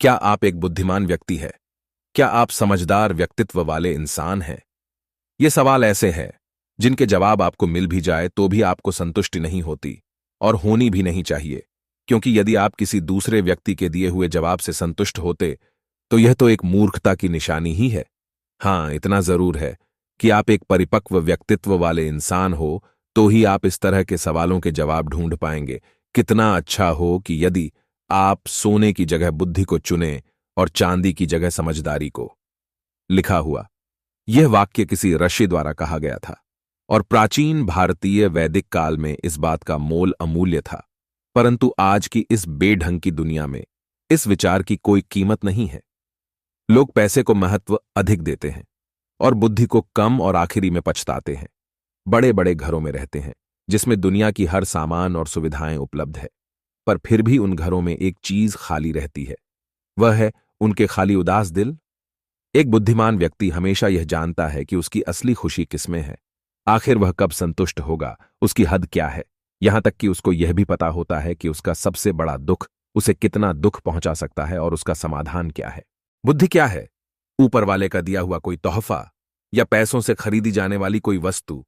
क्या आप एक बुद्धिमान व्यक्ति हैं? क्या आप समझदार व्यक्तित्व वाले इंसान हैं? ये सवाल ऐसे हैं जिनके जवाब आपको मिल भी जाए तो भी आपको संतुष्टि नहीं होती और होनी भी नहीं चाहिए, क्योंकि यदि आप किसी दूसरे व्यक्ति के दिए हुए जवाब से संतुष्ट होते तो यह तो एक मूर्खता की निशानी ही है। हाँ, इतना जरूर है कि आप एक परिपक्व व्यक्तित्व वाले इंसान हो तो ही आप इस तरह के सवालों के जवाब ढूंढ पाएंगे। कितना अच्छा हो कि यदि आप सोने की जगह बुद्धि को चुने और चांदी की जगह समझदारी को। लिखा हुआ यह वाक्य किसी ऋषि द्वारा कहा गया था और प्राचीन भारतीय वैदिक काल में इस बात का मोल अमूल्य था, परंतु आज की इस बेढंग की दुनिया में इस विचार की कोई कीमत नहीं है। लोग पैसे को महत्व अधिक देते हैं और बुद्धि को कम और आखिरी में पछताते हैं। बड़े बड़े घरों में रहते हैं जिसमें दुनिया की हर सामान और सुविधाएं उपलब्ध है, पर फिर भी उन घरों में एक चीज खाली रहती है, वह है उनके खाली उदास दिल। एक बुद्धिमान व्यक्ति हमेशा यह जानता है कि उसकी असली खुशी किसमें है, आखिर वह कब संतुष्ट होगा, उसकी हद क्या है। यहां तक कि उसको यह भी पता होता है कि उसका सबसे बड़ा दुख उसे कितना दुख पहुंचा सकता है और उसका समाधान क्या है। बुद्धि क्या है? ऊपर वाले का दिया हुआ कोई तोहफा या पैसों से खरीदी जाने वाली कोई वस्तु?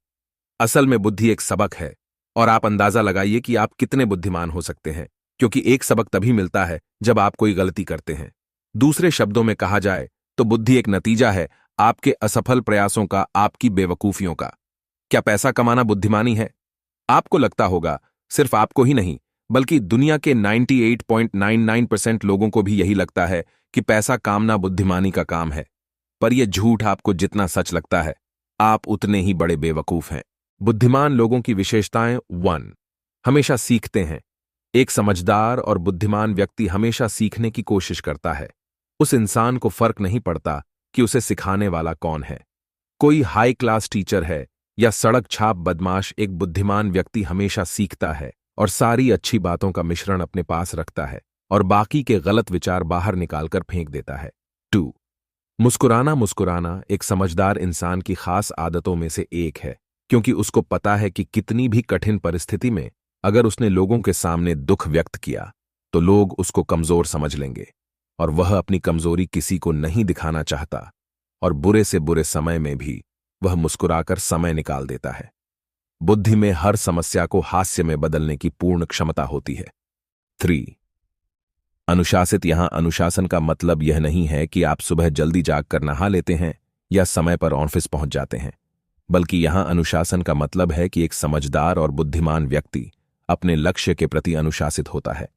असल में बुद्धि एक सबक है और आप अंदाजा लगाइए कि आप कितने बुद्धिमान हो सकते हैं, क्योंकि एक सबक तभी मिलता है जब आप कोई गलती करते हैं। दूसरे शब्दों में कहा जाए तो बुद्धि एक नतीजा है आपके असफल प्रयासों का, आपकी बेवकूफियों का। क्या पैसा कमाना बुद्धिमानी है? आपको लगता होगा सिर्फ आपको ही नहीं, बल्कि दुनिया के 98.99% लोगों को भी यही लगता है कि पैसा कामना बुद्धिमानी का काम है। पर यह झूठ आपको जितना सच लगता है, आप उतने ही बड़े बेवकूफ हैं। बुद्धिमान लोगों की विशेषताएं 1. हमेशा सीखते हैं। एक समझदार और बुद्धिमान व्यक्ति हमेशा सीखने की कोशिश करता है। उस इंसान को फर्क नहीं पड़ता कि उसे सिखाने वाला कौन है, कोई हाई क्लास टीचर है या सड़क छाप बदमाश। एक बुद्धिमान व्यक्ति हमेशा सीखता है और सारी अच्छी बातों का मिश्रण अपने पास रखता है और बाकी के गलत विचार बाहर निकालकर फेंक देता है। 2. मुस्कुराना मुस्कुराना एक समझदार इंसान की खास आदतों में से एक है, क्योंकि उसको पता है कि कितनी भी कठिन परिस्थिति में अगर उसने लोगों के सामने दुख व्यक्त किया तो लोग उसको कमजोर समझ लेंगे, और वह अपनी कमजोरी किसी को नहीं दिखाना चाहता और बुरे से बुरे समय में भी वह मुस्कुराकर समय निकाल देता है। बुद्धि में हर समस्या को हास्य में बदलने की पूर्ण क्षमता होती है। 3. अनुशासित। यहां अनुशासन का मतलब यह नहीं है कि आप सुबह जल्दी जागकर नहा लेते हैं या समय पर ऑफिस पहुंच जाते हैं, बल्कि यहां अनुशासन का मतलब है कि एक समझदार और बुद्धिमान व्यक्ति अपने लक्ष्य के प्रति अनुशासित होता है।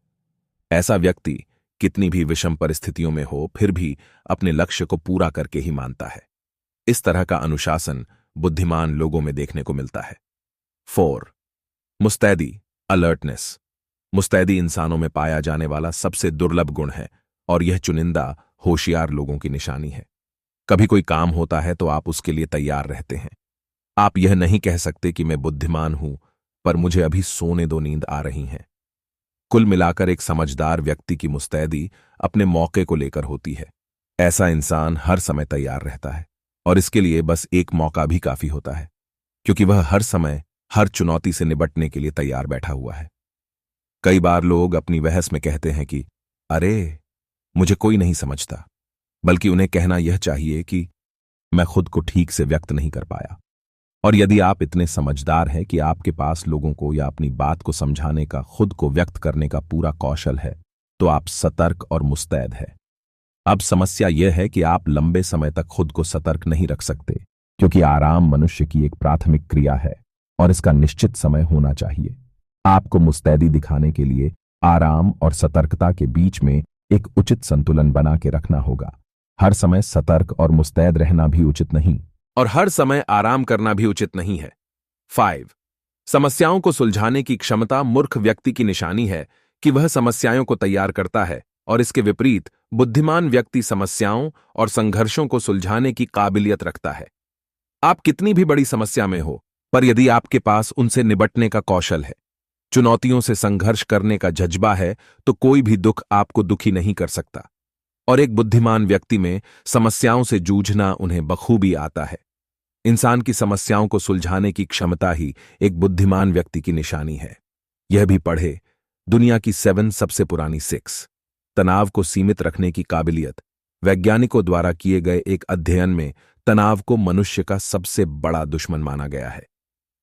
ऐसा व्यक्ति कितनी भी विषम परिस्थितियों में हो फिर भी अपने लक्ष्य को पूरा करके ही मानता है। इस तरह का अनुशासन बुद्धिमान लोगों में देखने को मिलता है। 4. मुस्तैदी, अलर्टनेस। मुस्तैदी इंसानों में पाया जाने वाला सबसे दुर्लभ गुण है और यह चुनिंदा होशियार लोगों की निशानी है। कभी कोई काम होता है तो आप उसके लिए तैयार रहते हैं। आप यह नहीं कह सकते कि मैं बुद्धिमान हूं, पर मुझे अभी सोने दो, नींद आ रही है। कुल मिलाकर एक समझदार व्यक्ति की मुस्तैदी अपने मौके को लेकर होती है। ऐसा इंसान हर समय तैयार रहता है और इसके लिए बस एक मौका भी काफी होता है, क्योंकि वह हर समय हर चुनौती से निपटने के लिए तैयार बैठा हुआ है। कई बार लोग अपनी बहस में कहते हैं कि अरे, मुझे कोई नहीं समझता, बल्कि उन्हें कहना यह चाहिए कि मैं खुद को ठीक से व्यक्त नहीं कर पाया। और यदि आप इतने समझदार हैं कि आपके पास लोगों को या अपनी बात को समझाने का, खुद को व्यक्त करने का पूरा कौशल है, तो आप सतर्क और मुस्तैद हैं। अब समस्या यह है कि आप लंबे समय तक खुद को सतर्क नहीं रख सकते, क्योंकि आराम मनुष्य की एक प्राथमिक क्रिया है और इसका निश्चित समय होना चाहिए। आपको मुस्तैदी दिखाने के लिए आराम और सतर्कता के बीच में एक उचित संतुलन बना के रखना होगा। हर समय सतर्क और मुस्तैद रहना भी उचित नहीं और हर समय आराम करना भी उचित नहीं है। 5. समस्याओं को सुलझाने की क्षमता मूर्ख व्यक्ति की निशानी है कि वह समस्याओं को तैयार करता है, और इसके विपरीत बुद्धिमान व्यक्ति समस्याओं और संघर्षों को सुलझाने की काबिलियत रखता है। आप कितनी भी बड़ी समस्या में हो, पर यदि आपके पास उनसे निपटने का कौशल है, चुनौतियों से संघर्ष करने का जज्बा है, तो कोई भी दुख आपको दुखी नहीं कर सकता। और एक बुद्धिमान व्यक्ति में समस्याओं से जूझना उन्हें बखूबी आता है। इंसान की समस्याओं को सुलझाने की क्षमता ही एक बुद्धिमान व्यक्ति की निशानी है। यह भी पढ़े दुनिया की 7 सबसे पुरानी 6 तनाव को सीमित रखने की काबिलियत। वैज्ञानिकों द्वारा किए गए एक अध्ययन में तनाव को मनुष्य का सबसे बड़ा दुश्मन माना गया है,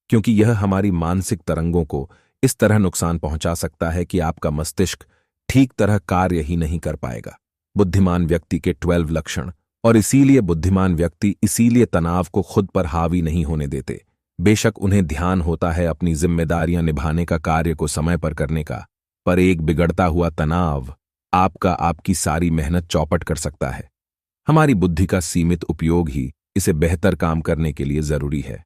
क्योंकि यह हमारी मानसिक तरंगों को इस तरह नुकसान पहुंचा सकता है कि आपका मस्तिष्क ठीक तरह कार्य ही नहीं कर पाएगा। बुद्धिमान व्यक्ति के 12 लक्षण। और इसीलिए बुद्धिमान व्यक्ति इसीलिए तनाव को खुद पर हावी नहीं होने देते। बेशक उन्हें ध्यान होता है अपनी जिम्मेदारियां निभाने का, कार्य को समय पर करने का, पर एक बिगड़ता हुआ तनाव आपकी सारी मेहनत चौपट कर सकता है। हमारी बुद्धि का सीमित उपयोग ही इसे बेहतर काम करने के लिए जरूरी है।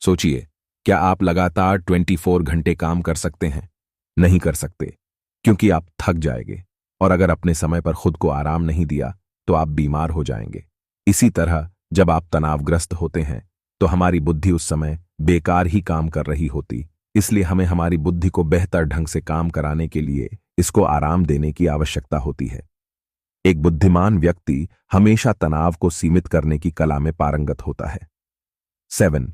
सोचिए, क्या आप लगातार 24 घंटे काम कर सकते हैं? नहीं कर सकते, क्योंकि आप थक जाएंगे, और अगर अपने समय पर खुद को आराम नहीं दिया तो आप बीमार हो जाएंगे। इसी तरह जब आप तनावग्रस्त होते हैं तो हमारी बुद्धि उस समय बेकार ही काम कर रही होती। इसलिए हमें हमारी बुद्धि को बेहतर ढंग से काम कराने के लिए इसको आराम देने की आवश्यकता होती है। एक बुद्धिमान व्यक्ति हमेशा तनाव को सीमित करने की कला में पारंगत होता है। 7.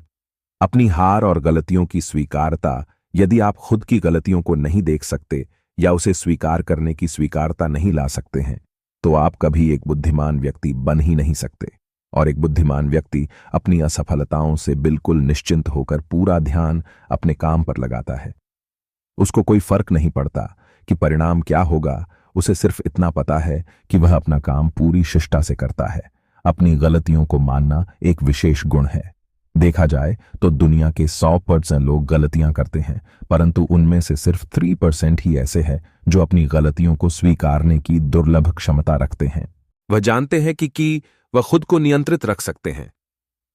अपनी हार और गलतियों की स्वीकारता। यदि आप खुद की गलतियों को नहीं देख सकते या उसे स्वीकार करने की स्वीकारता नहीं ला सकते हैं, तो आप कभी एक बुद्धिमान व्यक्ति बन ही नहीं सकते। और एक बुद्धिमान व्यक्ति अपनी असफलताओं से बिल्कुल निश्चिंत होकर पूरा ध्यान अपने काम पर लगाता है। उसको कोई फर्क नहीं पड़ता कि परिणाम क्या होगा, उसे सिर्फ इतना पता है कि वह अपना काम पूरी शिष्टता से करता है। अपनी गलतियों को मानना एक विशेष गुण है। देखा जाए तो दुनिया के 100% लोग गलतियां करते हैं, परंतु उनमें से सिर्फ 3% ही ऐसे हैं जो अपनी गलतियों को स्वीकारने की दुर्लभ क्षमता रखते हैं। वह जानते हैं कि वह खुद को नियंत्रित रख सकते हैं।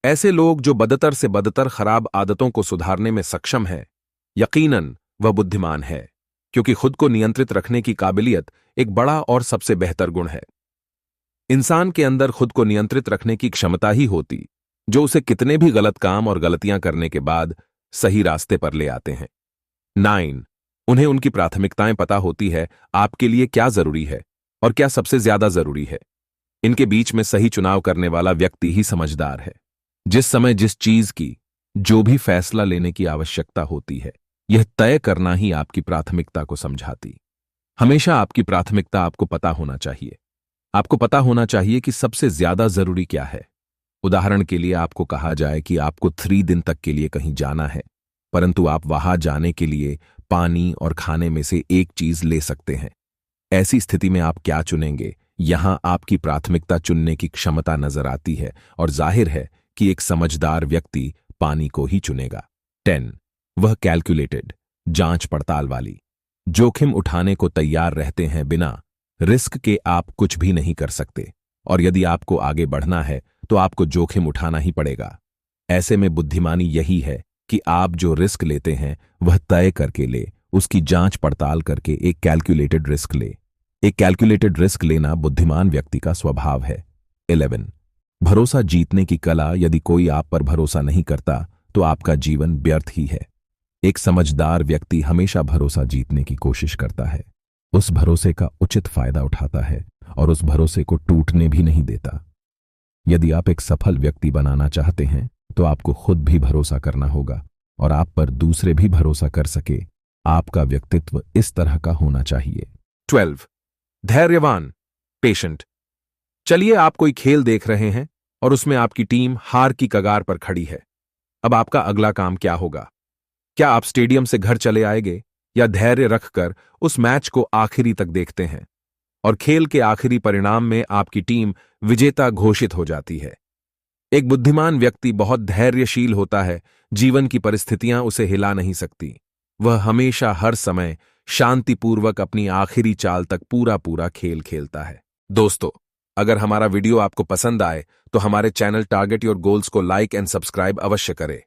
ऐसे लोग जो बदतर से बदतर खराब आदतों को सुधारने में सक्षम है, यकीनन वह बुद्धिमान है, क्योंकि खुद को नियंत्रित रखने की काबिलियत एक बड़ा और सबसे बेहतर गुण है। इंसान के अंदर खुद को नियंत्रित रखने की क्षमता ही होती जो उसे कितने भी गलत काम और गलतियां करने के बाद सही रास्ते पर ले आते हैं। 9. उन्हें उनकी प्राथमिकताएं पता होती है, आपके लिए क्या जरूरी है और क्या सबसे ज्यादा जरूरी है। इनके बीच में सही चुनाव करने वाला व्यक्ति ही समझदार है। जिस समय जिस चीज की जो भी फैसला लेने की आवश्यकता होती है, यह तय करना ही आपकी प्राथमिकता को समझाती। हमेशा आपकी प्राथमिकता आपको पता होना चाहिए। आपको पता होना चाहिए कि सबसे ज्यादा जरूरी क्या है। उदाहरण के लिए आपको कहा जाए कि आपको 3 दिन तक के लिए कहीं जाना है, परंतु आप वहां जाने के लिए पानी और खाने में से एक चीज ले सकते हैं। ऐसी स्थिति में आप क्या चुनेंगे? यहां आपकी प्राथमिकता चुनने की क्षमता नजर आती है, और जाहिर है कि एक समझदार व्यक्ति पानी को ही चुनेगा। 10. वह कैलकुलेटेड, जांच पड़ताल वाली, जोखिम उठाने को तैयार रहते हैं। बिना रिस्क के आप कुछ भी नहीं कर सकते, और यदि आपको आगे बढ़ना है तो आपको जोखिम उठाना ही पड़ेगा। ऐसे में बुद्धिमानी यही है कि आप जो रिस्क लेते हैं वह तय करके ले, उसकी जांच पड़ताल करके एक कैलकुलेटेड रिस्क ले। एक कैलकुलेटेड रिस्क लेना बुद्धिमान व्यक्ति का स्वभाव है। 11. भरोसा जीतने की कला। यदि कोई आप पर भरोसा नहीं करता तो आपका जीवन व्यर्थ ही है। एक समझदार व्यक्ति हमेशा भरोसा जीतने की कोशिश करता है, उस भरोसे का उचित फायदा उठाता है और उस भरोसे को टूटने भी नहीं देता। यदि आप एक सफल व्यक्ति बनाना चाहते हैं तो आपको खुद भी भरोसा करना होगा और आप पर दूसरे भी भरोसा कर सके। आपका व्यक्तित्व इस तरह का होना चाहिए। 12. धैर्यवान, पेशेंट। चलिए, आप कोई खेल देख रहे हैं और उसमें आपकी टीम हार की कगार पर खड़ी है। अब आपका अगला काम क्या होगा? क्या आप स्टेडियम से घर चले आएंगे या धैर्य रखकर उस मैच को आखिरी तक देखते हैं और खेल के आखिरी परिणाम में आपकी टीम विजेता घोषित हो जाती है? एक बुद्धिमान व्यक्ति बहुत धैर्यशील होता है। जीवन की परिस्थितियां उसे हिला नहीं सकती। वह हमेशा हर समय शांतिपूर्वक अपनी आखिरी चाल तक पूरा खेल खेलता है। दोस्तों, अगर हमारा वीडियो आपको पसंद आए तो हमारे चैनल टारगेट योर गोल्स को लाइक एंड सब्सक्राइब अवश्य करें।